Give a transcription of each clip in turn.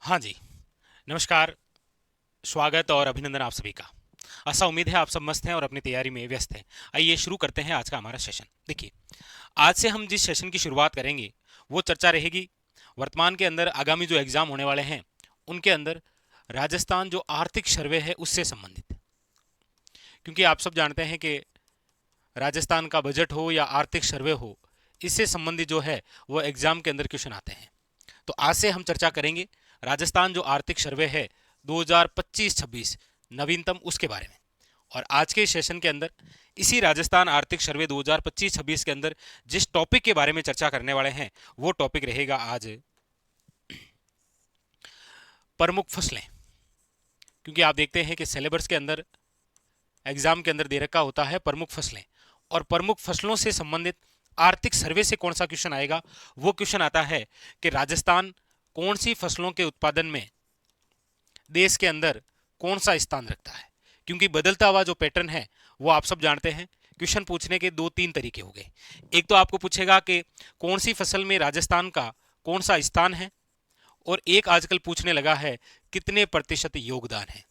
हाँ जी, नमस्कार, स्वागत और अभिनंदन आप सभी का। ऐसा उम्मीद है आप सब मस्त हैं और अपनी तैयारी में व्यस्त हैं। आइए शुरू करते हैं आज का हमारा सेशन। देखिए, आज से हम जिस सेशन की शुरुआत करेंगे, वो चर्चा रहेगी वर्तमान के अंदर आगामी जो एग्जाम होने वाले हैं, उनके अंदर राजस्थान जो आर्थिक सर्वे है उससे संबंधित। क्योंकि आप सब जानते हैं कि राजस्थान का बजट हो या आर्थिक सर्वे हो, इससे संबंधित जो है वो एग्जाम के अंदर क्वेश्चन आते हैं। तो आज से हम चर्चा करेंगे राजस्थान जो आर्थिक सर्वे है 2025-26 नवीनतम उसके बारे में। और आज के सेशन के अंदर इसी राजस्थान आर्थिक सर्वे 2025-26 के अंदर जिस टॉपिक के बारे में चर्चा करने वाले हैं वो टॉपिक रहेगा आज प्रमुख फसलें। क्योंकि आप देखते हैं कि सिलेबस के अंदर एग्जाम के अंदर दे रखा होता है प्रमुख फसलें, और प्रमुख फसलों से संबंधित आर्थिक सर्वे से कौन सा क्वेश्चन आएगा, वो क्वेश्चन आता है कि राजस्थान कौन सी फसलों के उत्पादन में देश के अंदर कौन सा स्थान रखता है। क्योंकि बदलता हुआ जो पैटर्न है वो आप सब जानते हैं। क्वेश्चन पूछने के दो तीन तरीके हो गए। एक तो आपको पूछेगा कि कौन सी फसल में राजस्थान का कौन सा स्थान है, और एक आजकल पूछने लगा है कितने प्रतिशत योगदान है।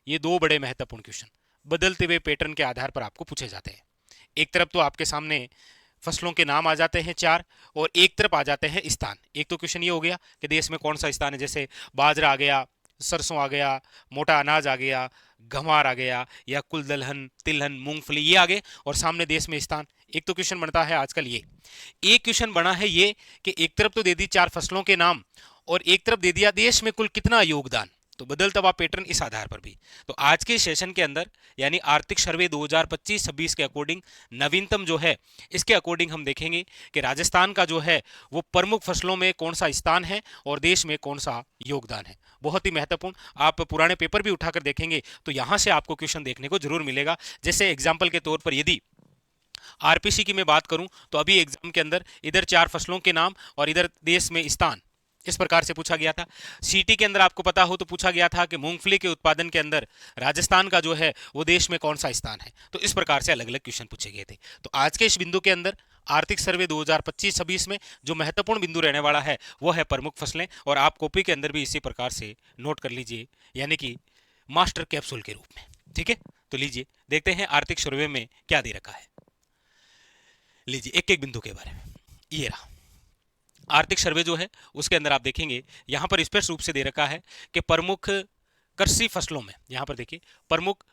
ये दो बड़े महत्वपूर्ण क्वेश्चन बदलते हुए पैटर्न के आधार पर आपको पूछे जाते हैं। एक तरफ तो आपके सामने फसलों के नाम आ जाते हैं चार, और एक तरफ आ जाते हैं स्थान। एक तो क्वेश्चन ये हो गया कि देश में कौन सा स्थान है, जैसे बाजरा आ गया, सरसों आ गया, मोटा अनाज आ गया, गंवार आ गया, या कुल दलहन, तिलहन, मूंगफली ये आ गए, और सामने देश में स्थान। एक तो क्वेश्चन बनता है आजकल ये। एक क्वेश्चन बना है ये कि एक तरफ तो दे दी चार फसलों के नाम, और एक तरफ दे दिया देश में कुल कितना योगदान। तो बदलता हुआ पैटर्न इस आधार पर भी। तो आज के सेशन के अंदर यानी आर्थिक सर्वे 2025-26 के अकॉर्डिंग नवीनतम जो है, इसके अकॉर्डिंग हम देखेंगे कि राजस्थान का जो है वो प्रमुख फसलों में कौन सा स्थान है और देश में कौन सा योगदान है। बहुत ही महत्वपूर्ण। आप पुराने पेपर भी उठाकर देखेंगे तो यहां से आपको क्वेश्चन देखने को जरूर मिलेगा। जैसे एग्जाम्पल के तौर पर यदि आरपीसी की मैं बात करूं तो अभी एग्जाम के अंदर इधर चार फसलों के नाम और इधर देश में स्थान, इस प्रकार से पूछा गया था। सीटी के अंदर आपको पता हो तो पूछा गया था कि मूंगफली के उत्पादन के अंदर राजस्थान का जो है वो देश में कौन सा स्थान है। तो इस प्रकार से अलग अलग क्वेश्चन पूछे गए थे। तो आज के इस बिंदु के अंदर आर्थिक सर्वे 2025-26 में जो महत्वपूर्ण बिंदु रहने वाला है वो है प्रमुख फसलें, और आप कॉपी के अंदर भी इसी प्रकार से नोट कर लीजिए, यानी कि मास्टर कैप्सूल के रूप में। ठीक है, तो लीजिए देखते हैं आर्थिक सर्वे में क्या दे रखा है। लीजिए एक एक बिंदु के बारे में। ये रहा आर्थिक सर्वे जो है उसके अंदर आप देखेंगे यहां पर स्पष्ट रूप से दे रखा है कि प्रमुख कृषि फसलों में, यहां पर देखिए प्रमुख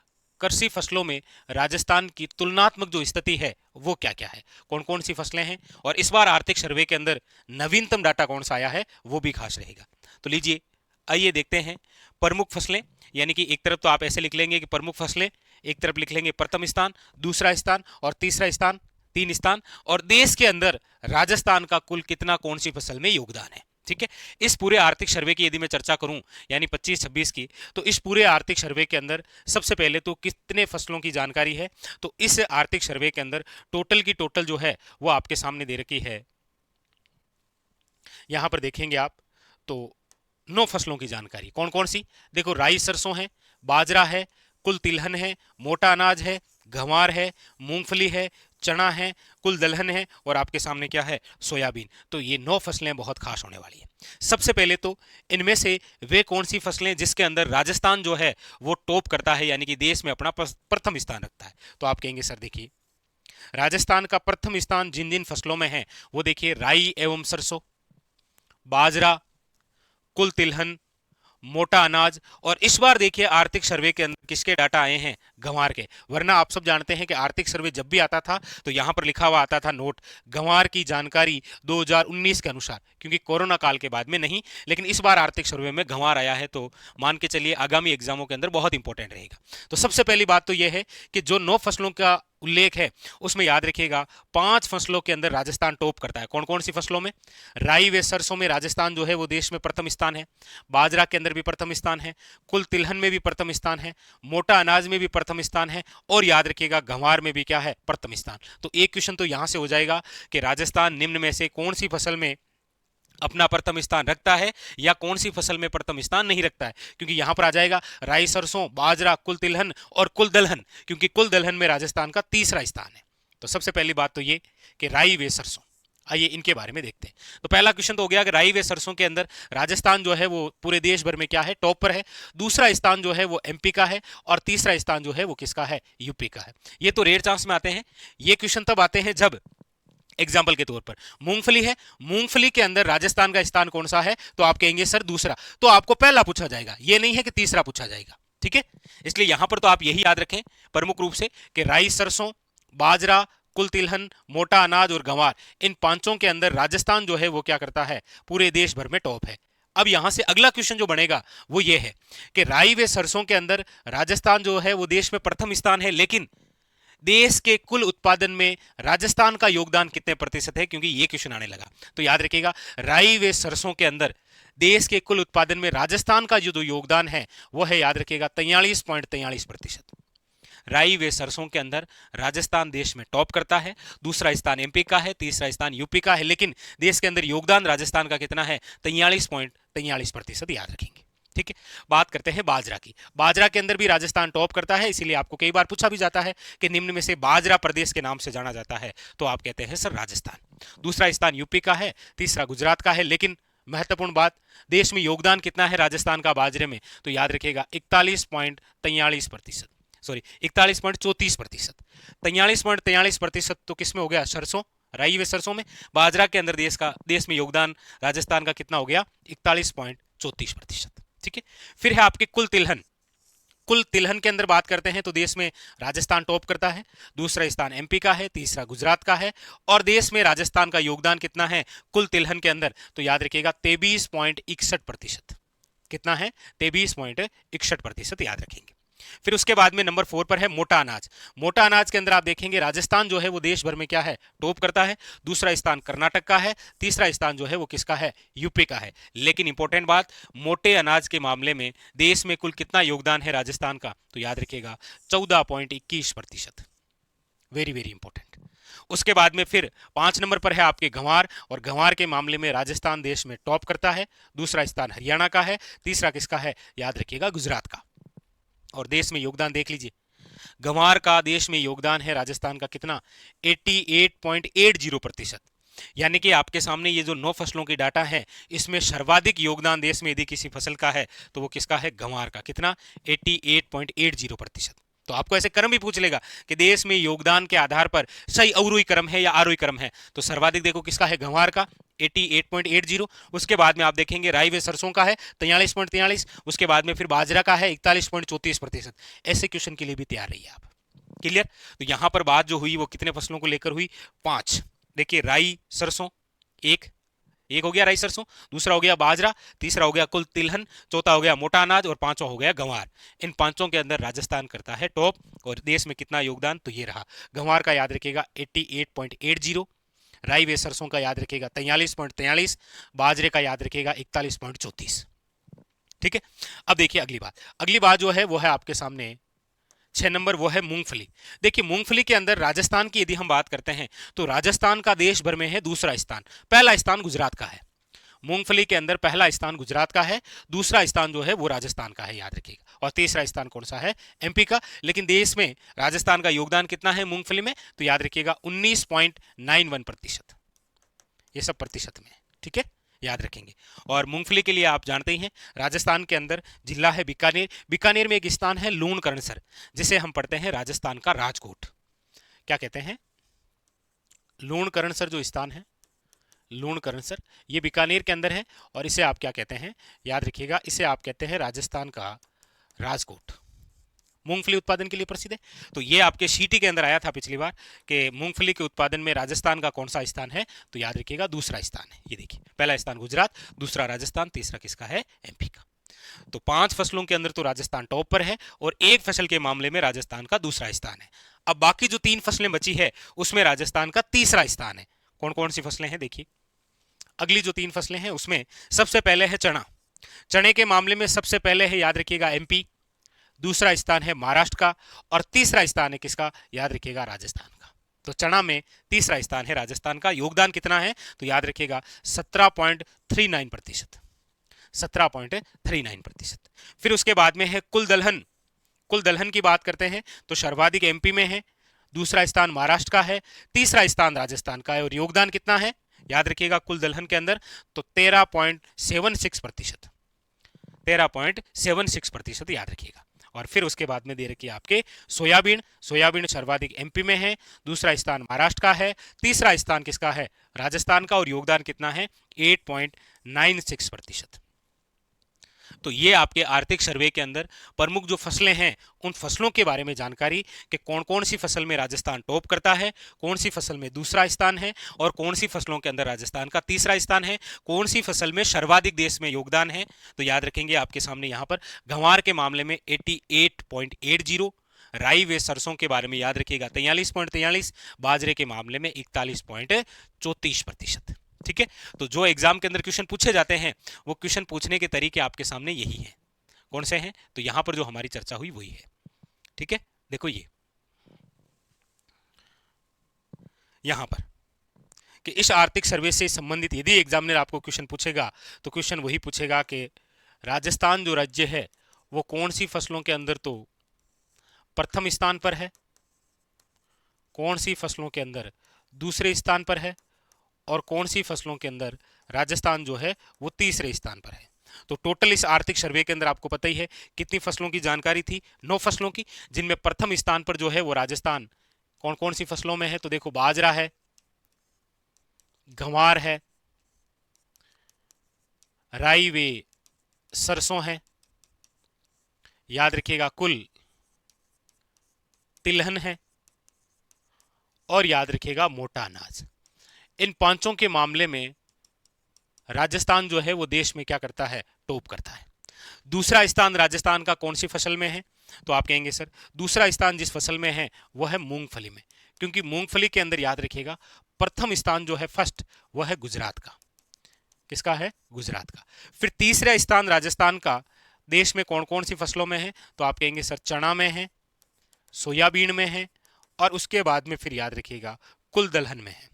कृषि फसलों में राजस्थान की तुलनात्मक जो स्थिति है वो क्या क्या है, कौन कौन सी फसलें हैं, और इस बार आर्थिक सर्वे के अंदर नवीनतम डाटा कौन सा आया है वो भी खास रहेगा। तो लीजिए आइए देखते हैं प्रमुख फसलें। यानी कि एक तरफ तो आप ऐसे लिख लेंगे कि प्रमुख फसलें, एक तरफ लिख लेंगे प्रथम स्थान, दूसरा स्थान और तीसरा स्थान, तीन स्थान, और देश के अंदर राजस्थान का कुल कितना कौन सी फसल में योगदान है। ठीक है, इस पूरे आर्थिक सर्वे की यदि मैं चर्चा करूं यानी 25-26 की, तो इस पूरे आर्थिक सर्वे के अंदर सबसे पहले तो कितने फसलों की जानकारी है। तो इस आर्थिक सर्वे के अंदर टोटल की टोटल जो है वो आपके सामने दे रखी है। यहां पर देखेंगे आप तो 9 फसलों की जानकारी कौन कौन सी। देखो राई सरसों है, बाजरा है, कुल तिलहन है, मोटा अनाज है, गंवार है, मूंगफली है, चना है, कुल दलहन है, और आपके सामने क्या है, सोयाबीन। तो ये 9 फसलें बहुत खास होने वाली है। सबसे पहले तो इनमें से वे कौन सी फसलें जिसके अंदर राजस्थान जो है वो टॉप करता है, यानी कि देश में अपना प्रथम स्थान रखता है। तो आप कहेंगे सर देखिए राजस्थान का प्रथम स्थान जिन जिन फसलों में है वो देखिए राई एवं सरसों, बाजरा, कुल तिलहन, मोटा अनाज, और इस बार देखिए आर्थिक सर्वे के अंदर किसके डाटा आए हैं, गंवार के। वरना आप सब जानते हैं कि आर्थिक सर्वे जब भी आता था तो यहां पर लिखा हुआ आता था नोट गंवार की जानकारी 2019 के अनुसार, क्योंकि कोरोना काल के बाद में नहीं, लेकिन इस बार आर्थिक सर्वे में गंवार आया है। तो मान के चलिए आगामी एग्जामों के अंदर बहुत इंपॉर्टेंट रहेगा। तो सबसे पहली बात तो यह है कि जो 9 फसलों का उल्लेख है उसमें याद रखिएगा 5 फसलों के अंदर राजस्थान टॉप करता है। कौन कौन सी फसलों में, राई व सरसों में राजस्थान जो है वो देश में प्रथम स्थान है, बाजरा के अंदर भी प्रथम स्थान है, कुल तिलहन में भी प्रथम स्थान है, मोटा अनाज में भी प्रथम स्थान है, और याद रखिएगा गंवार में भी क्या है, प्रथम स्थान। तो एक क्वेश्चन तो यहां से हो जाएगा कि राजस्थान निम्न में से कौन सी फसल में अपना प्रथम स्थान रखता है या कौन सी फसल में प्रथम स्थान नहीं रखता है। क्योंकि यहां पर आ जाएगा राई सरसों, बाजरा, कुल तिलहन और कुल दलहन, क्योंकि कुल दलहन में राजस्थान का तीसरा स्थान है। तो सबसे पहली बात तो ये कि राई व सरसों आइए इनके बारे में देखते हैं। तो पहला क्वेश्चन तो हो गया कि राई व सरसों के अंदर राजस्थान जो है वो पूरे देश भर में क्या है, टॉप पर है। दूसरा स्थान जो है वो एमपी का है और तीसरा स्थान जो है वो किसका है, यूपी का है। ये तो रेयर चांस में आते हैं। ये क्वेश्चन तब आते हैं जब एग्जाम्पल के तौर पर मूंगफली है, मूंगफली के अंदर राजस्थान का स्थान कौन सा है, तो आप कहेंगे सर दूसरा, तो आपको पहला पूछा जाएगा, ये नहीं है कि तीसरा पूछा जाएगा। ठीक है, इसलिए यहां पर तो आप यही याद रखें प्रमुख रूप से कि राई, सरसों, बाजरा, कुल तिलहन, मोटा अनाज और गंवार, इन पांचों के अंदर राजस्थान जो है वो क्या करता है, पूरे देश भर में टॉप है। अब यहां से अगला क्वेश्चन जो बनेगा वो ये है कि राई व सरसों के अंदर राजस्थान जो है वो देश में प्रथम स्थान है, लेकिन देश के कुल उत्पादन में राजस्थान का योगदान कितने प्रतिशत है, क्योंकि ये क्वेश्चन आने लगा। तो याद रखिएगा राई व सरसों के अंदर देश के कुल उत्पादन में राजस्थान का जो योगदान है वो है, याद रखिएगा 43.43%। राई व सरसों के अंदर राजस्थान देश में टॉप करता है, दूसरा स्थान एमपी का है, तीसरा स्थान यूपी का है, लेकिन देश के अंदर योगदान राजस्थान का कितना है, 43.43%, याद रखेंगे। ठीक है, बात करते हैं बाजरा की। बाजरा के अंदर भी राजस्थान टॉप करता है, इसीलिए आपको कई बार पूछा भी जाता है कि निम्न में से बाजरा प्रदेश के नाम से जाना जाता है, तो आप कहते हैं सर राजस्थान। दूसरा स्थान यूपी का है, तीसरा गुजरात का है, लेकिन महत्वपूर्ण बात, देश में योगदान कितना है राजस्थान का बाजरे में, तो याद रखिएगा 41.43%, सॉरी 41.34%। 43.43% तो किसमें हो गया, सरसों, राई व सरसों में। बाजरा के अंदर देश में योगदान राजस्थान का कितना हो गया, 41.34%। ठीक है, फिर है आपके कुल तिलहन। कुल तिलहन के अंदर बात करते हैं तो देश में राजस्थान टॉप करता है, दूसरा स्थान एमपी का है, तीसरा गुजरात का है, और देश में राजस्थान का योगदान कितना है कुल तिलहन के अंदर, तो याद रखिएगा 23.61%। कितना है, 23.61%, याद रखेंगे। फिर उसके बाद में नंबर 4 पर है मोटा अनाज। मोटा अनाज के अंदर आप देखेंगे राजस्थान जो है वो देश भर में क्या है, टॉप करता है, दूसरा स्थान कर्नाटक का है, तीसरा स्थान जो है वो किसका है, यूपी का है। लेकिन इंपॉर्टेंट बात, मोटे अनाज के मामले में देश में कुल कितना योगदान है राजस्थान का, तो याद रखिएगा 14.21%। Very very important. उसके बाद में फिर 5 नंबर पर है आपके गंवार, और गंवार के मामले में राजस्थान देश में टॉप करता है, दूसरा स्थान हरियाणा का है, तीसरा किसका है, याद रखिएगा गुजरात का। और देश में योगदान देख लीजिए, गंवार का देश में योगदान है राजस्थान का कितना, 88.80%। यानी कि आपके सामने ये जो 9 फसलों की डाटा है, इसमें सर्वाधिक योगदान देश में यदि किसी फसल का है तो वो किसका है, गंवार का। कितना, 88.80%। तो आपको ऐसे क्रम भी पूछ लेगा कि देश में योगदान के आधार पर सही अवरोही क्रम है या आरोही क्रम है, तो सर्वाधिक देखो किसका है, गंवार का 88.80। उसके बाद में आप देखेंगे राई व सरसों का है 43.43, उसके बाद में फिर बाजरा का है 41.34%। ऐसे क्वेश्चन के लिए भी तैयार रहिए आप। क्लियर। तो यहां पर बात जो हुई वो कितने फसलों को लेकर हुई, 5। देखिए राई सरसों एक हो गया, राई सरसों, दूसरा हो गया बाजरा, तीसरा हो गया कुल तिलहन, चौथा हो गया मोटा अनाज, और पांचवा हो गया गंवार। इन पांचों के अंदर राजस्थान करता है टॉप। और देश में कितना योगदान, तो ये रहा, गंवार का याद रखिएगा 88.80, राई व सरसों का याद रखिएगा 43.43, बाजरे का याद रखिएगा 41.34। ठीक है। अब देखिए अगली बात जो है वो है आपके सामने 6 नंबर, वो है मूंगफली। देखिए मूंगफली के अंदर राजस्थान की यदि हम बात करते हैं तो राजस्थान का देश भर में है दूसरा स्थान, पहला स्थान गुजरात का है। मूंगफली के अंदर पहला स्थान गुजरात का है, दूसरा स्थान जो है वो राजस्थान का है, याद रखिएगा, और तीसरा स्थान कौन सा है, एमपी का। लेकिन देश में राजस्थान का योगदान कितना है मूंगफली में, तो याद रखिएगा 19.91%। ये सब प्रतिशत में, ठीक है, याद रखेंगे। और मूंगफली के लिए आप जानते ही हैं राजस्थान के अंदर जिला है बीकानेर, बीकानेर में एक स्थान है लूणकरणसर, जिसे हम पढ़ते हैं राजस्थान का राजकोट। क्या कहते हैं, लूणकरणसर जो स्थान है, लूणकरणसर, ये बीकानेर के अंदर है, और इसे आप क्या कहते हैं, याद रखिएगा, इसे आप कहते हैं राजस्थान का राजकोट। मूंगफली उत्पादन के लिए प्रसिद्ध है। तो ये आपके सीटी के अंदर आया था पिछली बार कि मूंगफली के उत्पादन में राजस्थान का कौन सा स्थान है, तो याद रखिएगा दूसरा स्थान है। ये देखिए, पहला स्थान गुजरात, दूसरा राजस्थान, तीसरा किसका है, एमपी का। तो 5 फसलों के अंदर तो राजस्थान टॉप पर है, और एक फसल के मामले में राजस्थान का दूसरा स्थान है। अब बाकी जो 3 फसलें बची है उसमें राजस्थान का तीसरा स्थान है। कौन कौन सी फसलें हैं, देखिए अगली जो 3 फसलें हैं उसमें सबसे पहले है चना। चने के मामले में सबसे पहले है, याद रखिएगा, एमपी, दूसरा स्थान है महाराष्ट्र का, और तीसरा स्थान है किसका, याद रखिएगा, राजस्थान का। तो चना में तीसरा स्थान है राजस्थान का। योगदान कितना है, तो याद रखिएगा 17.39%, 17.39%। फिर उसके बाद में है कुल दलहन। कुल दलहन की बात करते हैं तो सर्वाधिक एमपी में है, दूसरा स्थान महाराष्ट्र का है, तीसरा स्थान राजस्थान का है, और योगदान कितना है, याद रखिएगा कुल दलहन के अंदर, तो 13.76%, 13.76% याद रखिएगा। और फिर उसके बाद में दे रखी है आपके सोयाबीन, सोयाबीन सर्वाधिक एमपी में है, दूसरा स्थान महाराष्ट्र का है, तीसरा स्थान किसका है, राजस्थान का, और योगदान कितना है 8.96%। तो ये आपके आर्थिक सर्वे के अंदर प्रमुख जो फसलें हैं उन फसलों के बारे में जानकारी, कि कौन कौन सी फसल में राजस्थान टॉप करता है, कौन सी फसल में दूसरा स्थान है, और कौन सी फसलों के अंदर राजस्थान का तीसरा स्थान है, कौन सी फसल में सर्वाधिक देश में योगदान है। तो याद रखेंगे आपके सामने यहाँ पर गंवार के मामले में 88.80, राई व सरसों के बारे में याद रखिएगा 43.43, बाजरे के मामले में 41.34%। ठीक है, तो जो एग्जाम के अंदर क्वेश्चन पूछे जाते हैं वो क्वेश्चन पूछने के तरीके आपके सामने यही है। कौन से हैं, तो यहां पर जो हमारी चर्चा हुई वही है। ठीक है, देखो ये यहां पर कि इस आर्थिक सर्वे से संबंधित यदि एग्जामिनर आपको क्वेश्चन पूछेगा तो क्वेश्चन वही पूछेगा कि राजस्थान जो राज्य है वो कौन सी फसलों के अंदर तो प्रथम स्थान पर है, कौन सी फसलों के अंदर दूसरे स्थान पर है, और कौन सी फसलों के अंदर राजस्थान जो है वो तीसरे स्थान पर है। तो टोटल इस आर्थिक सर्वे के अंदर आपको पता ही है कितनी फसलों की जानकारी थी, 9 फसलों की, जिनमें प्रथम स्थान पर जो है वो राजस्थान कौन कौन सी फसलों में है, तो देखो बाजरा है, गंवार है, राई वे सरसों है, याद रखिएगा कुल तिलहन है, और याद रखिएगा मोटा अनाज। इन पांचों के मामले में राजस्थान जो है वो देश में क्या करता है, टॉप करता है। दूसरा स्थान राजस्थान का कौन सी फसल में है, तो आप कहेंगे सर दूसरा स्थान जिस फसल में है वो है मूंगफली में, क्योंकि मूंगफली के अंदर याद रखिएगा प्रथम स्थान जो है फर्स्ट वो है गुजरात का। किसका है, गुजरात का। फिर तीसरा स्थान राजस्थान का देश में कौन कौन सी फसलों में है, तो आप कहेंगे सर चना में है, सोयाबीन में है, और उसके बाद में फिर याद रखिएगा कुल दलहन में है।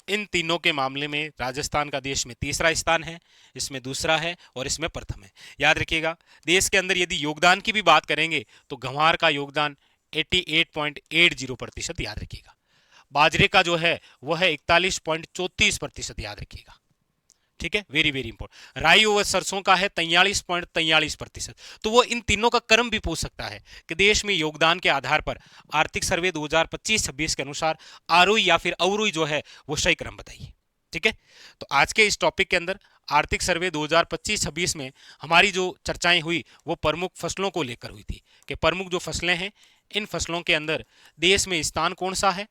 इन तीनों के मामले में राजस्थान का देश में तीसरा स्थान है, इसमें दूसरा है, और इसमें प्रथम है। याद रखिएगा देश के अंदर यदि योगदान की भी बात करेंगे तो गंवार का योगदान 88.80%, याद रखिएगा। बाजरे का जो है वह है 41.34%, याद रखिएगा। ठीक है, वेरी वेरी इंपॉर्टेंट। राई और सरसों का है 43.43%। तो वो इन तीनों का क्रम भी पूछ सकता है कि देश में योगदान के आधार पर आर्थिक सर्वे 2025-26 के अनुसार आरोही या फिर अवरोही जो है वो सही क्रम बताइए। ठीक है, तो आज के इस टॉपिक के अंदर आर्थिक सर्वे 2025-26 में हमारी जो चर्चाएं हुई वो प्रमुख फसलों को लेकर हुई थी, कि प्रमुख जो फसलें हैं इन फसलों के अंदर देश में स्थान कौन सा है,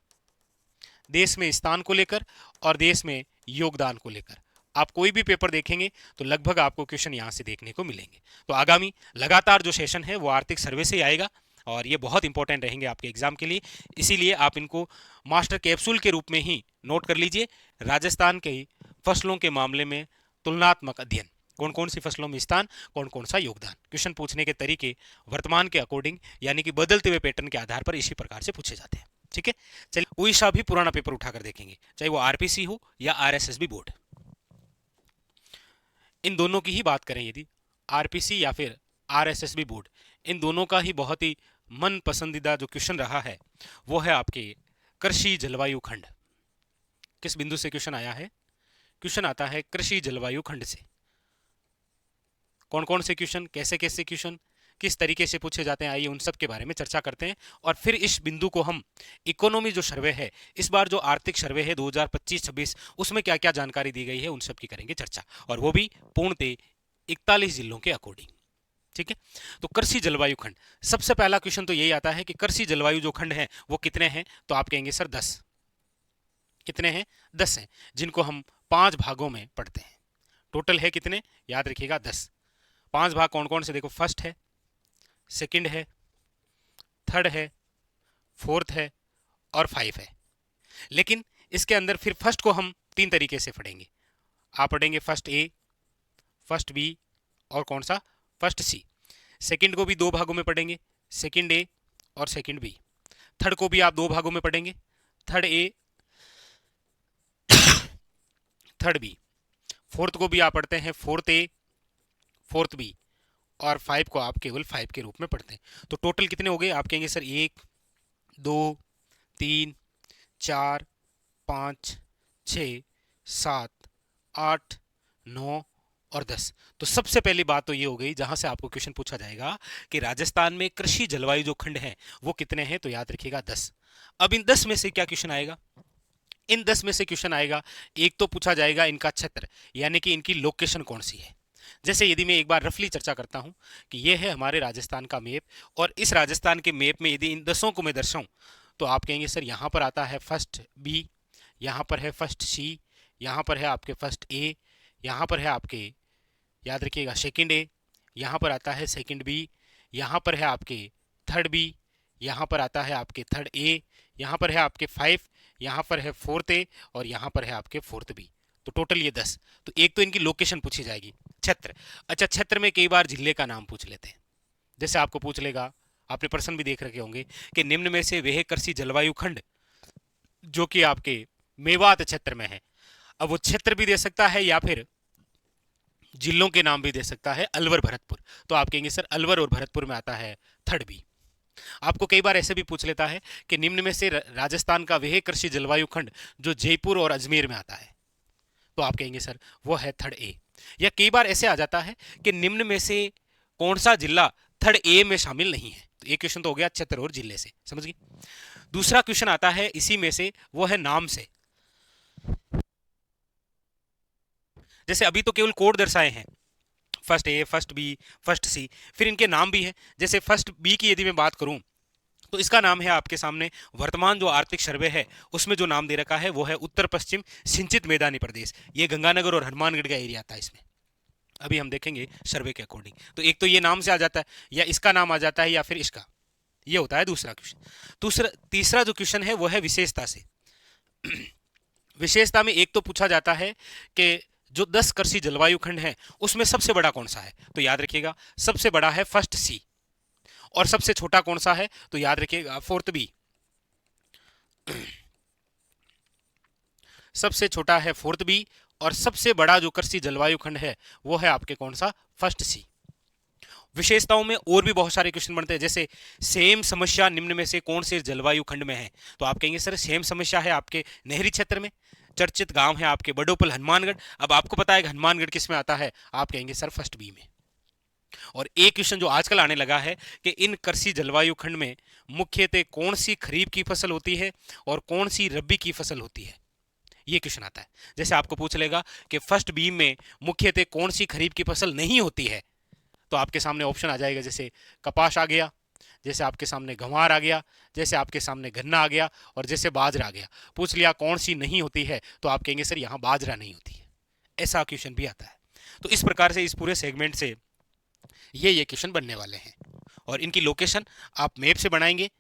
देश में स्थान को लेकर और देश में योगदान को लेकर। आप कोई भी पेपर देखेंगे तो लगभग आपको क्वेश्चन यहां से देखने को मिलेंगे। तो आगामी लगातार जो सेशन है वो आर्थिक सर्वे से आएगा, और ये बहुत इंपॉर्टेंट रहेंगे आपके एग्जाम के लिए। इसीलिए आप इनको मास्टर कैप्सूल के रूप में ही नोट कर लीजिए। राजस्थान के फसलों के मामले में तुलनात्मक अध्ययन, कौन कौन सी फसलों में स्थान, कौन कौन सा योगदान। क्वेश्चन पूछने के तरीके वर्तमान के अकॉर्डिंग यानी कि बदलते हुए पैटर्न के आधार पर इसी प्रकार से पूछे जाते हैं। ठीक है, चलिए उड़ीसा भी पुराना पेपर उठाकर देखेंगे, चाहे वो आरपीसी हो या आरएसएस भी बोर्ड। इन दोनों की ही बात करें यदि आरपीसी या फिर आरएसएसबी बोर्ड, इन दोनों का ही बहुत ही मन पसंदीदा जो क्वेश्चन रहा है वो है आपके कृषि जलवायु खंड। किस बिंदु से क्वेश्चन आया है, क्वेश्चन आता है कृषि जलवायु खंड से। कौन कौन से क्वेश्चन, कैसे कैसे क्वेश्चन, किस तरीके से पूछे जाते हैं, आइए उन सब के बारे में चर्चा करते हैं। और फिर इस बिंदु को हम इकोनॉमी जो सर्वे है, इस बार जो आर्थिक सर्वे है 2025-26, उसमें क्या क्या जानकारी दी गई है उन सब की करेंगे चर्चा, और वो भी पूर्णतः 41 जिलों के अकॉर्डिंग। ठीक है, तो कृषि जलवायु खंड, सबसे पहला क्वेश्चन तो यही आता है कि कृषि जलवायु जो खंड है वो कितने हैं, तो आप कहेंगे सर 10। कितने हैं, 10 हैं, जिनको हम 5 भागों में पढ़ते हैं। टोटल है कितने, याद रखिएगा 10। 5 भाग कौन कौन से, देखो फर्स्ट है, सेकंड है, थर्ड है, फोर्थ है, और 5 है। लेकिन इसके अंदर फिर फर्स्ट को हम 3 तरीके से पढ़ेंगे। आप पढ़ेंगे फर्स्ट ए, फर्स्ट बी, और कौन सा, फर्स्ट सी। सेकंड को भी 2 भागों में पढ़ेंगे, सेकंड ए और सेकंड बी। थर्ड को भी आप 2 भागों में पढ़ेंगे, third A, third B. Fourth को भी आप पढ़ते हैं फोर्थ ए, फोर्थ बी, और 5 को आप केवल 5 के रूप में पढ़ते हैं। तो टोटल कितने हो गए, आप कहेंगे सर 1 2 3 4 5, 6, 7, 8, 9 और 10। तो सबसे पहली बात तो ये हो गई जहां से आपको क्वेश्चन पूछा जाएगा कि राजस्थान में कृषि जलवायु जो खंड है वो कितने हैं, तो याद रखिएगा 10। अब इन 10 में से क्या क्वेश्चन आएगा? इन 10 में से क्वेश्चन आएगा, एक तो पूछा जाएगा इनका क्षेत्र, यानी कि इनकी लोकेशन कौन सी है। जैसे यदि मैं एक बार रफली चर्चा करता हूं कि यह है हमारे राजस्थान का मैप, और इस राजस्थान के मैप में यदि इन 10 को मैं दर्शाऊं तो आप कहेंगे सर यहां पर आता है फर्स्ट बी, यहां पर है फर्स्ट सी, यहां पर है आपके फर्स्ट ए, यहां पर है आपके, याद रखिएगा, सेकंड ए, यहां पर आता है सेकंड बी, यहां पर है आपके थर्ड बी, यहां पर आता है आपके थर्ड ए, यहां पर है आपके 5, यहां पर है फोर्थ ए, और यहां पर है आपके फोर्थ बी। तो टोटल ये 10। तो एक तो इनकी लोकेशन पूछी जाएगी, क्षेत्र। अच्छा, क्षेत्र में कई बार जिले का नाम पूछ लेते हैं। जैसे आपको पूछ लेगा, आपने प्रश्न भी देख रखे होंगे कि निम्न में से वह कृषि जलवायु खंड जो कि आपके मेवात क्षेत्र में है। अब वो क्षेत्र भी दे सकता है या फिर जिलों के नाम भी दे सकता है, अलवर भरतपुर। तो आप कहेंगे सर अलवर और भरतपुर में आता है थर्ड बी। आपको कई बार ऐसे भी पूछ लेता है कि निम्न में से राजस्थान का वह कृषि जलवायु खंड जो जयपुर और अजमेर में आता है, तो आप कहेंगे सर वो है थर्ड ए। या कई बार ऐसे आ जाता है कि निम्न में से कौन सा जिला थर्ड ए में शामिल नहीं है। तो एक क्वेश्चन तो हो गया क्षेत्र और जिले से, समझ गए। दूसरा क्वेश्चन आता है इसी में से, वो है नाम से। जैसे अभी तो केवल कोड दर्शाए हैं, first A, first B, first सी, फिर इनके नाम भी हैं। जैसे फर्स्ट बी की यदि मैं बात करूं तो इसका नाम है आपके सामने, वर्तमान जो आर्थिक सर्वे है उसमें जो नाम दे रखा है वो है उत्तर पश्चिम सिंचित मैदानी प्रदेश। ये गंगानगर और हनुमानगढ़ का एरिया आता है इसमें, अभी हम देखेंगे सर्वे के अकॉर्डिंग। तो एक तो ये नाम से आ जाता है, या इसका नाम आ जाता है, या फिर इसका, ये होता है दूसरा क्वेश्चन। तीसरा जो क्वेश्चन है वो है विशेषता से। विशेषता में एक तो पूछा जाता है कि जो 10 कृषि जलवायु खंड है उसमें सबसे बड़ा कौन सा है। तो याद रखिएगा सबसे बड़ा है फर्स्ट सी, और सबसे छोटा कौन सा है, तो याद रखिएगा फोर्थ बी। सबसे छोटा है फोर्थ बी, और सबसे बड़ा जो कृषि जलवायु खंड है वो है आपके कौन सा, फर्स्ट सी। विशेषताओं में और भी बहुत सारे क्वेश्चन बनते हैं, जैसे सेम समस्या निम्न में से कौन से जलवायु खंड में है। तो आप कहेंगे सर सेम समस्या है आपके नहरी क्षेत्र में, चर्चित गांव है आपके बडोपल हनुमानगढ़। अब आपको पता है हनुमानगढ़ किस में आता है, आप कहेंगे सर फर्स्ट बी में। और एक क्वेश्चन जो आजकल आने लगा है कि इन कृषि जलवायु खंड में मुख्यतः कौन सी खरीफ की फसल होती है और कौन सी रबी की फसल होती है, ये क्वेश्चन आता है। जैसे आपको पूछ लेगा कि फर्स्ट बी में मुख्यतः कौन सी खरीफ की फसल नहीं होती है, तो आपके सामने ऑप्शन आ जाएगा, जैसे कपास आ गया, जैसे आपके सामने गंवार आ गया, जैसे आपके सामने गन्ना आ गया, और जैसे बाजरा आ गया। पूछ लिया कौन सी नहीं होती है, तो आप कहेंगे सर यहाँ बाजरा नहीं होती है। ऐसा क्वेश्चन भी आता है। तो इस प्रकार से इस पूरे सेगमेंट से ये क्वेश्चन बनने वाले हैं, और इनकी लोकेशन आप मैप से बनाएंगे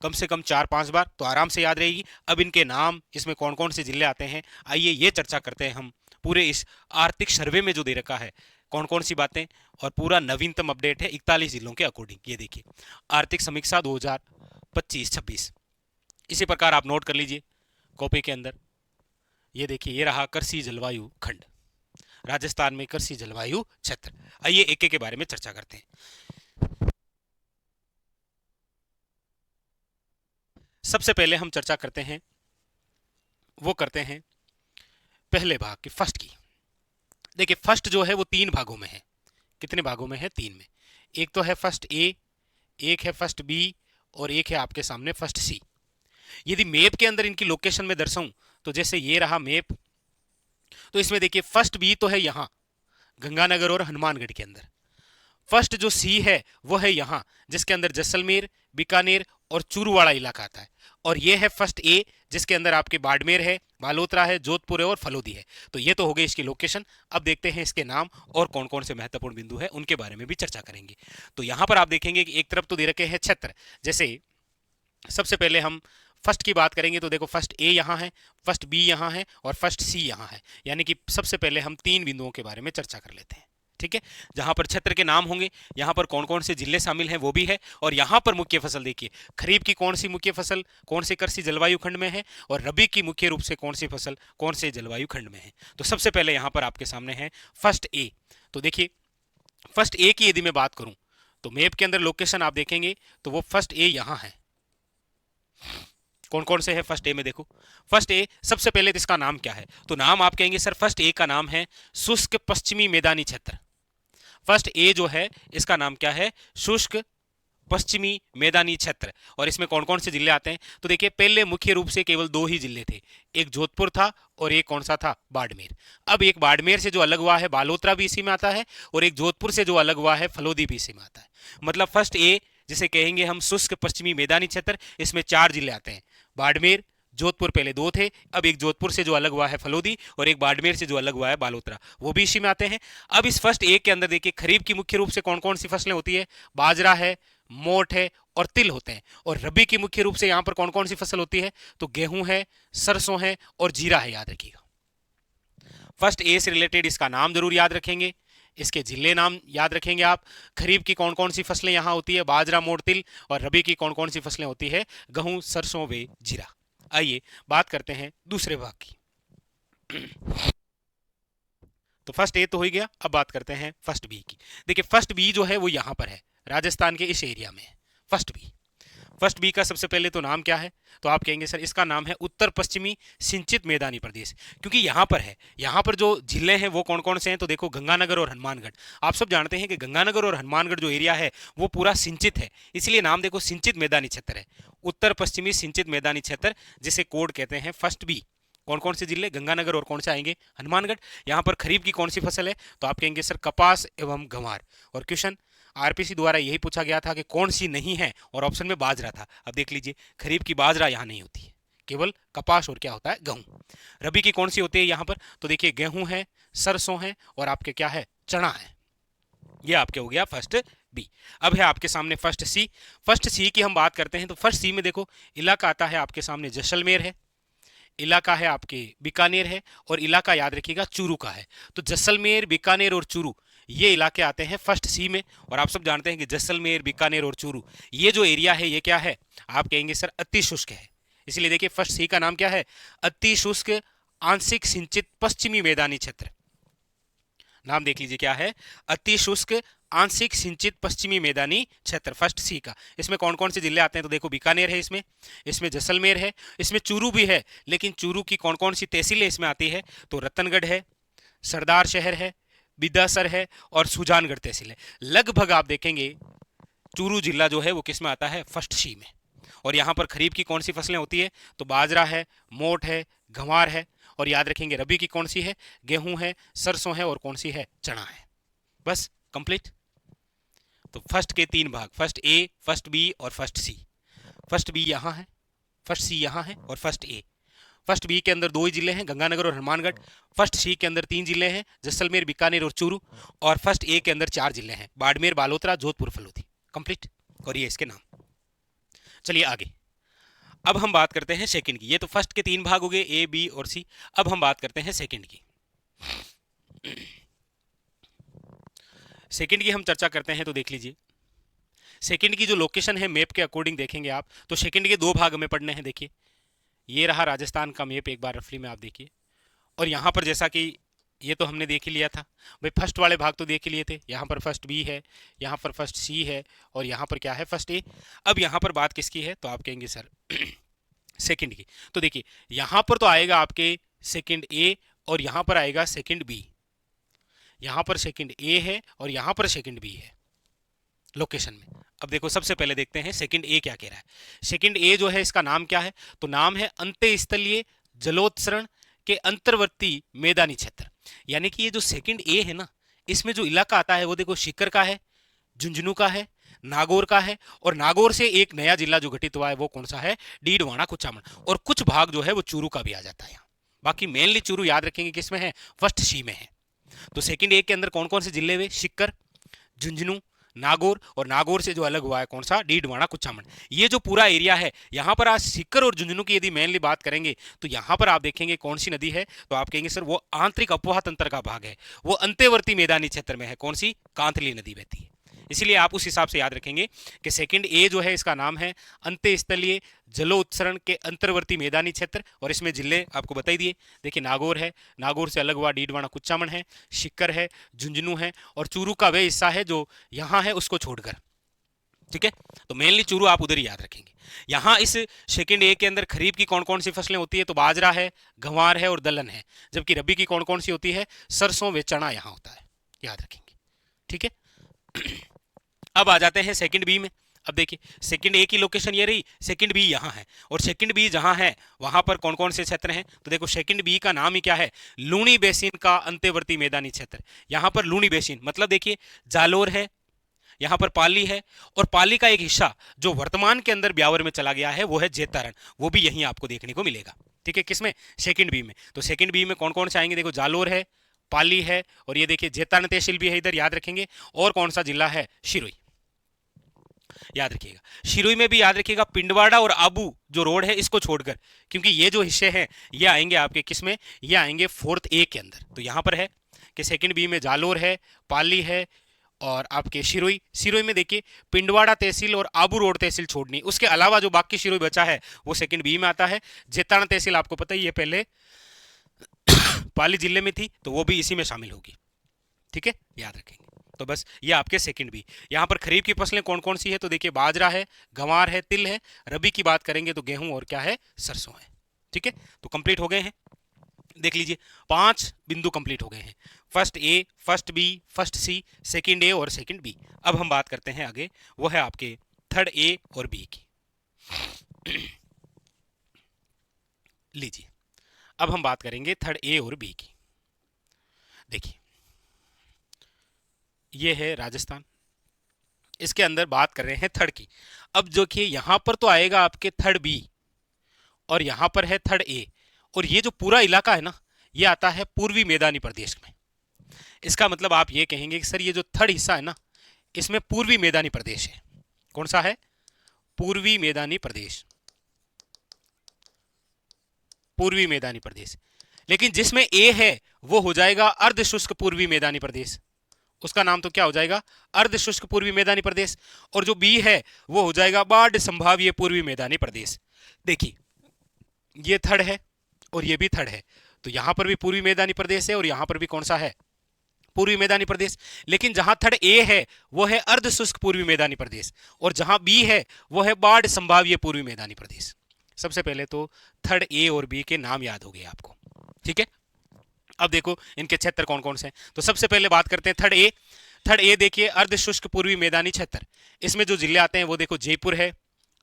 कम से कम 4-5 बार तो आराम से याद रहेगी। अब इनके नाम, इसमें कौन कौन से जिले आते हैं, आइए ये चर्चा करते हैं हम पूरे इस आर्थिक सर्वे में जो दे रखा है कौन कौन सी बातें। और पूरा नवीनतम अपडेट है 41 जिलों के अकॉर्डिंग। ये देखिए आर्थिक समीक्षा 2025-26, इसी प्रकार आप नोट कर लीजिए कॉपी के अंदर। ये देखिए ये रहा कृषि जलवायु खंड, राजस्थान में कृषि जलवायु क्षेत्र। आइए एक एक के बारे में चर्चा करते हैं। सबसे पहले हम चर्चा करते हैं, वो करते हैं पहले भाग की, फर्स्ट की। देखिए फर्स्ट जो है वो 3 भागों में है। कितने भागों में है, 3 में। एक तो है फर्स्ट ए, एक है फर्स्ट बी, और एक है आपके सामने फर्स्ट सी। यदि मैप के अंदर इनकी लोकेशन में दर्शाऊं तो जैसे ये रहा मैप, तो इसमें देखिए फर्स्ट बी तो है यहां गंगानगर और हनुमानगढ़ के अंदर। फर्स्ट जो सी है वो है यहां, जिसके अंदर जैसलमेर, बीकानेर और चूरूवाड़ा इलाका आता है। और ये है फर्स्ट ए, जिसके अंदर आपके बाड़मेर है, बालोतरा है, जोधपुर है और फलोदी है। तो ये तो हो गई इसकी लोकेशन। अब देखते हैं इसके नाम और कौन कौन से महत्वपूर्ण बिंदु है, उनके बारे में भी चर्चा करेंगे। तो यहां पर आप देखेंगे कि एक तरफ तो दे रखे हैं क्षेत्र। जैसे सबसे पहले हम फर्स्ट की बात करेंगे तो देखो फर्स्ट ए यहाँ है, फर्स्ट बी यहाँ है और फर्स्ट सी यहाँ है। यानी कि सबसे पहले हम 3 बिंदुओं के बारे में चर्चा कर लेते हैं, ठीक है। जहां पर क्षेत्र के नाम होंगे, यहां पर कौन कौन से जिले शामिल हैं वो भी है, और यहां पर मुख्य फसल देखिए खरीफ की कौन सी मुख्य फसल कौन से कृषि जलवायु खंड में है, और रबी की मुख्य रूप से कौन सी फसल कौन से जलवायु खंड में है। तो सबसे पहले यहां पर आपके सामने है फर्स्ट ए। तो देखिए फर्स्ट ए की यदि मैं बात करूं तो मैप के अंदर लोकेशन आप देखेंगे तो वो फर्स्ट ए यहां है। कौन कौन से है फर्स्ट ए में देखो। फर्स्ट ए सबसे पहले तो इसका नाम क्या है, तो नाम आप कहेंगे सर फर्स्ट ए का नाम है शुष्क पश्चिमी मैदानी क्षेत्र। फर्स्ट ए जो है इसका नाम क्या है, शुष्क पश्चिमी मैदानी क्षेत्र। और इसमें कौन कौन से जिले आते हैं, तो देखिए पहले मुख्य रूप से केवल दो ही जिले थे, एक जोधपुर था और एक कौन सा था, बाड़मेर। अब एक बाड़मेर से जो अलग हुआ है बालोतरा भी इसी में आता है, और एक जोधपुर से जो अलग हुआ है फलोदी भी इसी में आता है। मतलब फर्स्ट ए जिसे कहेंगे हम शुष्क पश्चिमी मैदानी क्षेत्र, इसमें 4 जिले आते हैं, बाड़मेर, जोधपुर पहले 2 थे, अब एक जोधपुर से जो अलग हुआ है फलोदी, और एक बाड़मेर से जो अलग हुआ है बालोतरा, वो भी इसी में आते हैं। अब इस फर्स्ट ए के अंदर देखिए खरीफ की मुख्य रूप से कौन कौन सी फसलें होती है, बाजरा है, मोट है और तिल होते हैं। और रबी की मुख्य रूप से यहां पर कौन कौन सी फसल होती है, तो गेहूं है, सरसों है और जीरा है, याद रखिएगा। फर्स्ट ए से रिलेटेड इसका नाम जरूर याद रखेंगे, इसके जिले नाम याद रखेंगे आप, खरीफ की कौन कौन सी फसलें यहां होती है, बाजरा, मोट, तिल, और रबी की कौन कौन सी फसलें होती है, गेहूं, सरसों व जीरा। आइए बात करते हैं दूसरे भाग की। तो फर्स्ट ए तो हो गया, अब बात करते हैं फर्स्ट बी की। देखिए फर्स्ट बी जो है वो यहां पर है, राजस्थान के इस एरिया में है फर्स्ट बी। फर्स्ट बी का सबसे पहले तो नाम क्या है, तो आप कहेंगे सर इसका नाम है उत्तर पश्चिमी सिंचित मैदानी प्रदेश, क्योंकि यहां पर है, यहां पर जो जिले हैं वो कौन कौन से हैं, तो देखो गंगानगर और हनुमानगढ़। आप सब जानते हैं कि गंगानगर और हनुमानगढ़ जो एरिया है वो पूरा सिंचित है, इसलिए नाम देखो सिंचित मैदानी क्षेत्र है, उत्तर पश्चिमी सिंचित मैदानी क्षेत्र, जिसे कोड कहते हैं फर्स्ट बी। कौन कौन से जिले, गंगानगर और कौन से आएंगे, हनुमानगढ़। यहाँ पर खरीफ की कौन सी फसल है, तो आप कहेंगे सर कपास एवं गंवार। और क्वेश्चन आरपीसी द्वारा यही पूछा गया था कि कौन सी नहीं है, और ऑप्शन में बाजरा था। अब देख लीजिए खरीफ की बाजरा यहाँ नहीं होती है, केवल कपास और क्या होता है, गेहूं। रबी की कौन सी होती है यहाँ पर, तो देखिए गेहूं है, सरसों है और आपके क्या है, चना है। ये आपके हो गया फर्स्ट बी। अब है आपके सामने फर्स्ट सी। फर्स्ट सी की हम बात करते हैं तो फर्स्ट सी में देखो इलाका आता है आपके सामने जैसलमेर है, इलाका है आपके बीकानेर है, और इलाका याद रखिएगा चूरू का है। तो जैसलमेर, बीकानेर और चूरू ये इलाके आते हैं फर्स्ट सी में। और आप सब जानते हैं कि जैसलमेर, बीकानेर और चूरू ये जो एरिया है ये क्या है, आप कहेंगे सर अति शुष्क है। इसलिए देखिए फर्स्ट सी का नाम क्या है, अति शुष्क आंशिक सिंचित पश्चिमी मैदानी क्षेत्र। नाम देख लीजिए क्या है, अति शुष्क आंशिक सिंचित पश्चिमी मैदानी क्षेत्र, फर्स्ट सी का। इसमें कौन कौन से जिले आते हैं, तो देखो बीकानेर है इसमें, इसमें जैसलमेर है, इसमें चूरू भी है, लेकिन चूरू की कौन कौन सी तहसीलें इसमें आती है, तो रतनगढ़ है, सरदार शहर है, बिदासर है और सुजानगढ़ तहसील है। लगभग आप देखेंगे चूरू जिला जो है वो किस में आता है, फर्स्ट सी में। और यहाँ पर खरीफ की कौन सी फसलें होती है, तो बाजरा है, मोट है, गंवार है, और याद रखेंगे रबी की कौन सी है, गेहूं है, सरसों है और कौन सी है, चना है। बस कंप्लीट। तो फर्स्ट के 3 भाग, फर्स्ट ए, फर्स्ट बी और फर्स्ट सी। फर्स्ट बी यहाँ है, फर्स्ट सी यहाँ है और फर्स्ट ए। फर्स्ट बी के अंदर 2 ही जिले हैं, गंगानगर और हनुमानगढ़। फर्स्ट सी के अंदर 3 जिले हैं, जैसलमेर, बीकानेर और चूरू। और फर्स्ट ए के अंदर 4 जिले हैं, बाड़मेर, बालोतरा, जोधपुर, फलोदी। कंप्लीट। और ये इसके नाम। चलिए आगे, अब हम बात करते हैं सेकंड की। ये तो फर्स्ट के 3 भाग हो गए, ए, बी और सी। अब हम बात करते हैं सेकंड की। सेकंड की हम चर्चा करते हैं तो देख लीजिए सेकंड की जो लोकेशन है मैप के अकॉर्डिंग देखेंगे आप, तो सेकंड के 2 भाग हमें पढ़ने हैं। देखिए ये रहा राजस्थान का मैप, एक बार रफली में आप देखिए। और यहाँ पर जैसा कि ये तो हमने देख ही लिया था भाई, फर्स्ट वाले भाग तो देख ही लिए थे। यहाँ पर फर्स्ट बी है, यहाँ पर फर्स्ट सी है और यहाँ पर क्या है, फर्स्ट ए। अब यहाँ पर बात किसकी है, तो आप कहेंगे सर सेकंड की। तो देखिए यहाँ पर तो आएगा आपके सेकंड ए और यहाँ पर आएगा सेकंड बी। यहाँ पर सेकंड ए है और यहाँ पर सेकंड बी है लोकेशन में। अब देखो सबसे पहले देखते हैं सेकंड ए क्या कह रहा है। सेकंड ए जो है इसका नाम क्या है, तो नाम है अंत्यस्थलीय जलोत्सरण के अंतर्वर्ती मैदानी क्षेत्र। यानी कि ये जो सेकंड ए है ना, इसमें जो इलाका आता है वो देखो सीकर का है, झुंझुनू का है, नागौर का है, और नागौर से एक नया जिला जो घटित हुआ है वो कौन सा है, डीडवाना, कुचामन। और कुछ भाग जो है वो चूरू का भी आ जाता है यहाँ। बाकी मेनली चूरू याद रखेंगे किसमें है, फर्स्ट सी में है। तो सेकंड ए के अंदर कौन कौन से जिले हुए, सीकर, झुंझुनू, नागौर, और नागौर से जो अलग हुआ है कौन सा, डीडवाना, कुचामन। ये जो पूरा एरिया है यहाँ पर आज सीकर और झुंझुनू की यदि मेनली बात करेंगे तो यहाँ पर आप देखेंगे कौन सी नदी है, तो आप कहेंगे सर वो आंतरिक अपवाह तंत्र का भाग है, वो अंत्यवर्ती मैदानी क्षेत्र में है। कौन सी, कांतली नदी बहती है। इसलिए आप उस हिसाब से याद रखेंगे कि सेकंड ए जो है इसका नाम है अंत्यस्थलीय जलोत्सरण के अंतर्वर्ती मैदानी क्षेत्र। और इसमें जिले आपको बता ही दिए, देखिए नागौर है, नागौर से अलग हुआ डीडवाना, कुचामन है, सीकर है, झुंझुनू है, और चूरू का वह हिस्सा है जो यहाँ है उसको छोड़कर। ठीक है, तो मेनली चूरू आप उधर ही याद रखेंगे। यहाँ इस सेकंड ए के अंदर खरीफ की कौन कौन सी फसलें होती है, तो बाजरा है, गंवार है और दलहन है। जबकि रबी की कौन कौन सी होती है, सरसों व चना यहाँ होता है, याद रखेंगे। ठीक है, अब आ जाते हैं सेकंड बी में। अब देखिए सेकंड ए की लोकेशन ये रही, सेकंड बी यहाँ है, और सेकंड बी जहाँ है वहां पर कौन कौन से क्षेत्र हैं, तो देखो सेकंड बी का नाम ही क्या है, लूणी बेसिन का अंत्यवर्ती मैदानी क्षेत्र। यहाँ पर लूणी बेसिन मतलब देखिए जालोर है, यहाँ पर पाली है, और पाली का एक हिस्सा जो वर्तमान के अंदर ब्यावर में चला गया है वो है जेतारण, वो भी यहीं आपको देखने को मिलेगा। ठीक है, किसमें, सेकंड बी में। तो सेकंड बी में कौन कौन से आएंगे, देखो जालोर है, पाली है, और ये देखिए जेतारण तहसील भी है इधर, याद रखेंगे। और कौन सा जिला है, शिरोई, याद रखिएगा। शिरोई में भी याद रखिएगा पिंडवाड़ा और आबू जो रोड है इसको छोड़कर, क्योंकि ये जो हिस्से हैं ये आएंगे आपके किसमें, ये आएंगे फोर्थ ए के अंदर। तो यहां पर है कि सेकंड बी में जालोर है, पाली है, और आपके शिरोई। शिरोई में देखिए पिंडवाड़ा तहसील और आबू रोड तहसील छोड़नी, उसके अलावा जो बाकी शिरोई बचा है वो सेकंड बी में आता है। जेतारण तहसील आपको पता ही है पहले पाली जिले में थी, तो वो भी इसी में शामिल होगी। ठीक है, याद रखेंगे। तो बस ये आपके सेकंड बी। यहाँ पर खरीफ की फसलें कौन कौन सी है, तो देखिए बाजरा है, गंवार है, तिल है। रबी की बात करेंगे तो गेहूं और क्या है, सरसों है। ठीक है, तो कंप्लीट हो गए हैं, देख लीजिए 5 बिंदु कंप्लीट हो गए हैं। First A, first B, first C, second A और सेकंड बी। अब हम बात करते हैं आगे, वो है आपके थर्ड ए और बी की। लीजिए अब हम बात करेंगे थर्ड ए और बी की। देखिए ये है राजस्थान, इसके अंदर बात कर रहे हैं थर्ड की। अब देखिए यहां पर तो आएगा आपके थर्ड बी और यहां पर है थर्ड ए, और ये जो पूरा इलाका है ना ये आता है पूर्वी मैदानी प्रदेश में। इसका मतलब आप ये कहेंगे कि सर ये जो थर्ड हिस्सा है ना इसमें पूर्वी मैदानी प्रदेश है। कौन सा है, पूर्वी मैदानी प्रदेश, पूर्वी मैदानी प्रदेश। लेकिन जिसमें ए है वो हो जाएगा अर्ध शुष्क पूर्वी मैदानी प्रदेश, उसका नाम तो क्या हो जाएगा, अर्ध शुष्क पूर्वी मैदानी प्रदेश। और जो बी है वो हो जाएगा बाढ़ संभाव्य पूर्वी मैदानी प्रदेश। देखिए ये थर्ड है और ये भी थर्ड है, तो यहां पर भी पूर्वी मैदानी प्रदेश है और यहां पर भी कौन सा है, पूर्वी मैदानी प्रदेश। लेकिन जहां थर्ड ए है वो है अर्ध शुष्क पूर्वी मैदानी प्रदेश, और जहां बी है वो है बाढ़ संभाव्य पूर्वी मैदानी प्रदेश। सबसे पहले तो थर्ड ए और बी के नाम याद हो गए आपको। ठीक है, अब देखो इनके क्षेत्र कौन कौन से हैं। तो सबसे पहले बात करते हैं थर्ड ए। थर्ड ए देखिए अर्ध शुष्क पूर्वी मैदानी क्षेत्र, इसमें जो जिले आते हैं वो देखो जयपुर है,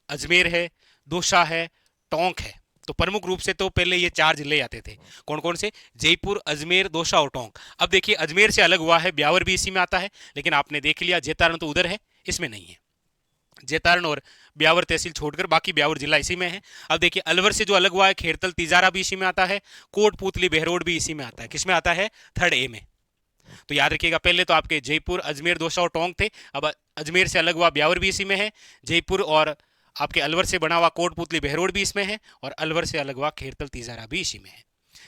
अजमेर है, दौसा है, टोंक है। तो प्रमुख रूप से तो पहले ये 4 जिले आते थे, कौन कौन से, जयपुर, अजमेर, दौसा और टोंक। अब देखिए अजमेर से अलग हुआ है, ब्यावर भी इसी में आता है, लेकिन आपने देख लिया जेतारण तो उधर है, इसमें नहीं है। जेतारण और ब्यावर तहसील छोड़कर बाकी ब्यावर जिला इसी में है। अब देखिए अलवर से जो अलग हुआ है खेरतल, तिजारा भी इसी में आता है, कोटपुतली, बहरोड भी इसी में आता है। किसमें आता है, थर्ड ए में। तो याद रखिएगा पहले तो आपके जयपुर, अजमेर, दौसा और टोंक थे, अब अजमेर से अलग हुआ ब्यावर भी इसी में है, जयपुर और आपके अलवर से बना हुआ कोटपुतली, बहरोड भी इसमें है, और अलवर से अलग हुआ खेरतल, तिजारा भी इसी में है।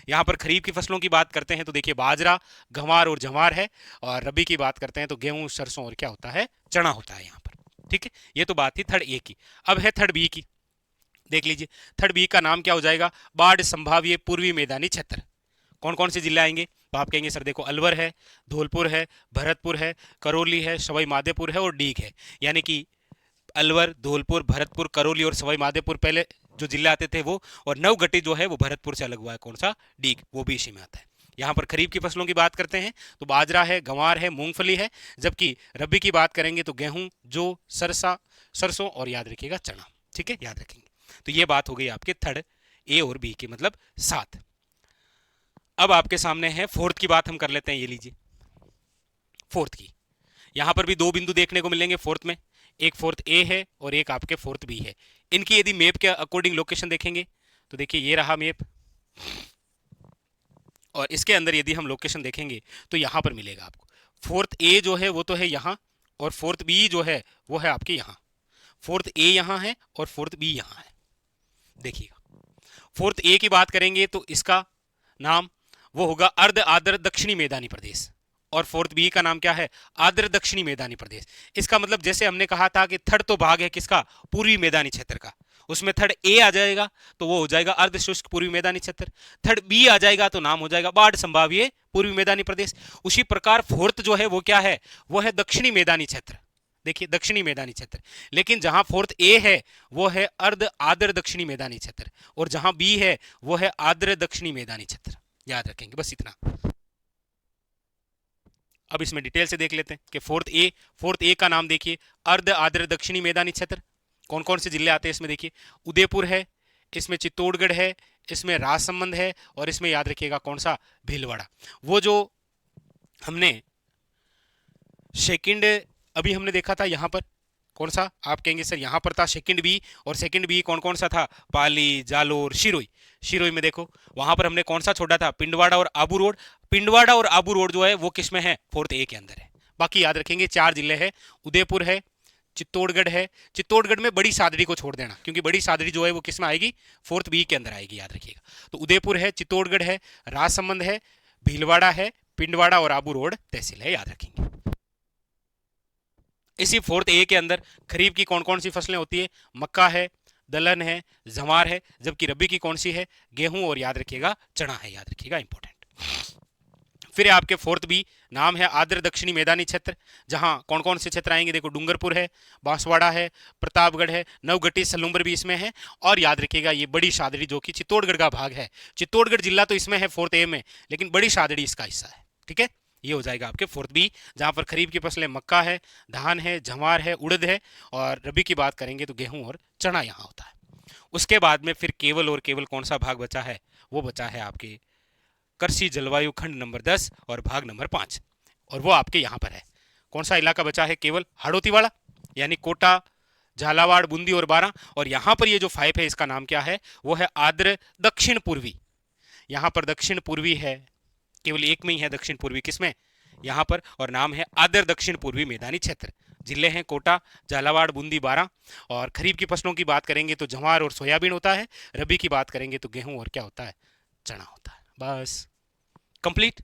यहाँ पर खरीफ की फसलों की बात करते हैं तो देखिए बाजरा, गंवार और जवार है, और रबी की बात करते हैं तो गेहूं, सरसों और क्या होता है, चना होता है यहाँ पर। ठीक है, ये तो बात थी थर्ड ए की। अब है थर्ड बी की, देख लीजिए थर्ड बी का नाम क्या हो जाएगा, बाढ़ संभाव्य पूर्वी मैदानी क्षेत्र। कौन कौन से जिले आएंगे, तो आप कहेंगे सर देखो अलवर है, धौलपुर है, भरतपुर है, करौली है, सवाई माधोपुर है और डीग है। यानी कि अलवर, धौलपुर, भरतपुर, करौली और सवाई माधोपुर पहले जो जिले आते थे वो, और नवगढ़ी जो है वो भरतपुर से अलग हुआ है, कौन सा, डीग, वो भी इसी में आता है। यहाँ पर खरीफ की फसलों की बात करते हैं तो बाजरा है, गंवार है, मूंगफली है। जबकि रबी की बात करेंगे तो गेहूं, जौ, सरसों और याद रखिएगा चना। ठीक है, याद रखेंगे। तो ये बात हो गई आपके थर्ड ए और बी की, मतलब 7। अब आपके सामने है फोर्थ की बात हम कर लेते हैं, ये लीजिए फोर्थ की। यहां पर भी 2 बिंदु देखने को मिलेंगे फोर्थ में, एक फोर्थ ए है और एक आपके फोर्थ बी है। इनकी यदि मैप के अकॉर्डिंग लोकेशन देखेंगे तो देखिए ये रहा मैप, और इसके अंदर यदि हम लोकेशन देखेंगे तो यहां पर मिलेगा आपको। फोर्थ ए जो है वो तो है यहां, और फोर्थ बी जो है वो है आपके यहां। फोर्थ ए यहां है और फोर्थ बी यहां है। देखिएगा फोर्थ ए की बात करेंगे तो इसका नाम वो होगा अर्ध आर्द्र दक्षिणी मैदानी प्रदेश, और फोर्थ बी का नाम क्या है, आर्द्र दक्षिणी मैदानी प्रदेश। इसका मतलब जैसे हमने कहा था कि थर्ड तो भाग है किसका, पूर्वी मैदानी क्षेत्र का, उसमें थर्ड ए आ जाएगा तो वो हो जाएगा अर्ध शुष्क पूर्वी मैदानी क्षेत्र। थर्ड बी आ जाएगा तो नाम हो जाएगा बाढ़ संभाव्य पूर्वी मैदानी प्रदेश। उसी प्रकार फोर्थ जो है वो क्या है, वो है दक्षिणी मैदानी क्षेत्र। देखिए दक्षिणी मैदानी क्षेत्र। लेकिन जहां फोर्थ ए है वो है अर्ध आर्द्र दक्षिणी मैदानी क्षेत्र, और जहां बी है वो है आर्द्र दक्षिणी मैदानी क्षेत्र। याद रखेंगे बस इतना। अब इसमें डिटेल से देख लेते हैं कि फोर्थ ए का नाम देखिए, अर्ध आर्द्र दक्षिणी मैदानी क्षेत्र। कौन कौन से जिले आते हैं इसमें देखिए, उदयपुर है, इसमें चित्तौड़गढ़ है, इसमें राजसमंद है, और इसमें याद रखिएगा कौन सा, भीलवाड़ा। वो जो हमने सेकंड अभी हमने देखा था यहां पर, कौन सा, आप कहेंगे सर यहां पर था सेकंड बी, और सेकंड बी कौन कौन सा था, पाली, जालोर, शिरोई। शिरोई में देखो वहां पर हमने कौन सा छोड़ा था, पिंडवाड़ा और आबू रोड। पिंडवाड़ा और आबू रोड जो है वो किस में है, फोर्थ ए के अंदर है। बाकी याद रखेंगे 4 जिले हैं, उदयपुर है, चित्तौड़गढ़ है। चित्तौड़गढ़ में बड़ी सादड़ी को छोड़ देना, क्योंकि बड़ी सादड़ी जो है वो किस में आएगी, फोर्थ बी के अंदर आएगी, याद रखिएगा। तो उदयपुर है, चित्तौड़गढ़ है, राजसमंद है, भीलवाड़ा है, पिंडवाड़ा और आबू रोड तहसील है, याद रखेंगे। इसी फोर्थ ए के अंदर खरीफ की कौन कौन सी फसलें होती है, मक्का है, दलहन है, जवार है, जबकि रबी की कौन सी है, गेहूं और याद रखिएगा चना है, याद रखिएगा इंपॉर्टेंट। फिर आपके फोर्थ बी नाम है आर्द्र दक्षिणी मैदानी क्षेत्र, जहां कौन कौन से क्षेत्र आएंगे, देखो डूंगरपुर है, बांसवाड़ा है, प्रतापगढ़ है, नवगढ़ी, सलूम्बर भी इसमें है, और याद रखिएगा ये बड़ी शादड़ी जो कि चित्तौड़गढ़ का भाग है। चित्तौड़गढ़ जिला तो इसमें है फोर्थ ए में, लेकिन बड़ी शादड़ी इसका हिस्सा है, ठीक है। ये हो जाएगा आपके फोर्थ बी, जहां पर खरीफ की फसलें मक्का है, धान है, जवार है, उड़द है, और रबी की बात करेंगे तो गेहूं और चना यहाँ होता है। उसके बाद में फिर केवल और केवल कौन सा भाग बचा है, वो बचा है आपके कृषि जलवायु खंड नंबर 10 और भाग नंबर 5, और वो आपके यहाँ पर है। कौन सा इलाका बचा है, केवल हाड़ौती वाला, यानी कोटा, झालावाड़, बूंदी और बारां। और यहाँ पर ये जो 5 है इसका नाम क्या है, वो है आर्द्र दक्षिण पूर्वी। यहाँ पर दक्षिण पूर्वी है, केवल एक में ही है दक्षिण पूर्वी, किसमें, यहाँ पर, और नाम है आर्द्र दक्षिण पूर्वी मैदानी क्षेत्र। जिले हैं कोटा, झालावाड़, बूंदी, बारां। और खरीफ की फसलों की बात करेंगे तो जवार और सोयाबीन होता है, रबी की बात करेंगे तो गेहूं और क्या होता है, चना होता है। बस कंप्लीट।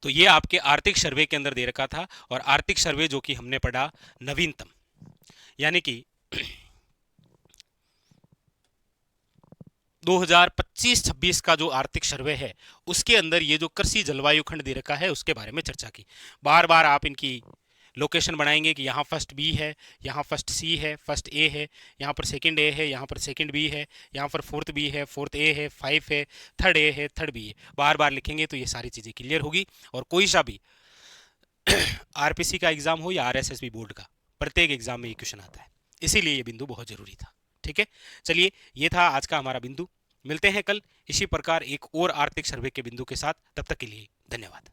तो ये आपके आर्थिक सर्वे के अंदर दे रखा था, और आर्थिक सर्वे जो कि हमने पढ़ा नवीनतम, यानी कि 2025-26 का जो आर्थिक सर्वे है उसके अंदर ये जो कृषि जलवायु खंड दे रखा है उसके बारे में चर्चा की। बार बार आप इनकी लोकेशन बनाएंगे कि यहाँ फर्स्ट बी है, यहाँ फर्स्ट सी है, फर्स्ट ए है, यहाँ पर सेकंड ए है, यहाँ पर सेकंड बी है, यहाँ पर फोर्थ बी है, फोर्थ ए है, 5 है, थर्ड ए है, थर्ड बी है। बार बार लिखेंगे तो ये सारी चीज़ें क्लियर होगी। और कोई सा भी आरपीसी का एग्जाम हो या आरएसएसबी बोर्ड का, प्रत्येक एग्जाम में ये क्वेश्चन आता है, इसीलिए ये बिंदु बहुत जरूरी था, ठीक है। चलिए ये था आज का हमारा बिंदु, मिलते हैं कल इसी प्रकार एक और आर्थिक सर्वे के बिंदु के साथ, तब तक के लिए धन्यवाद।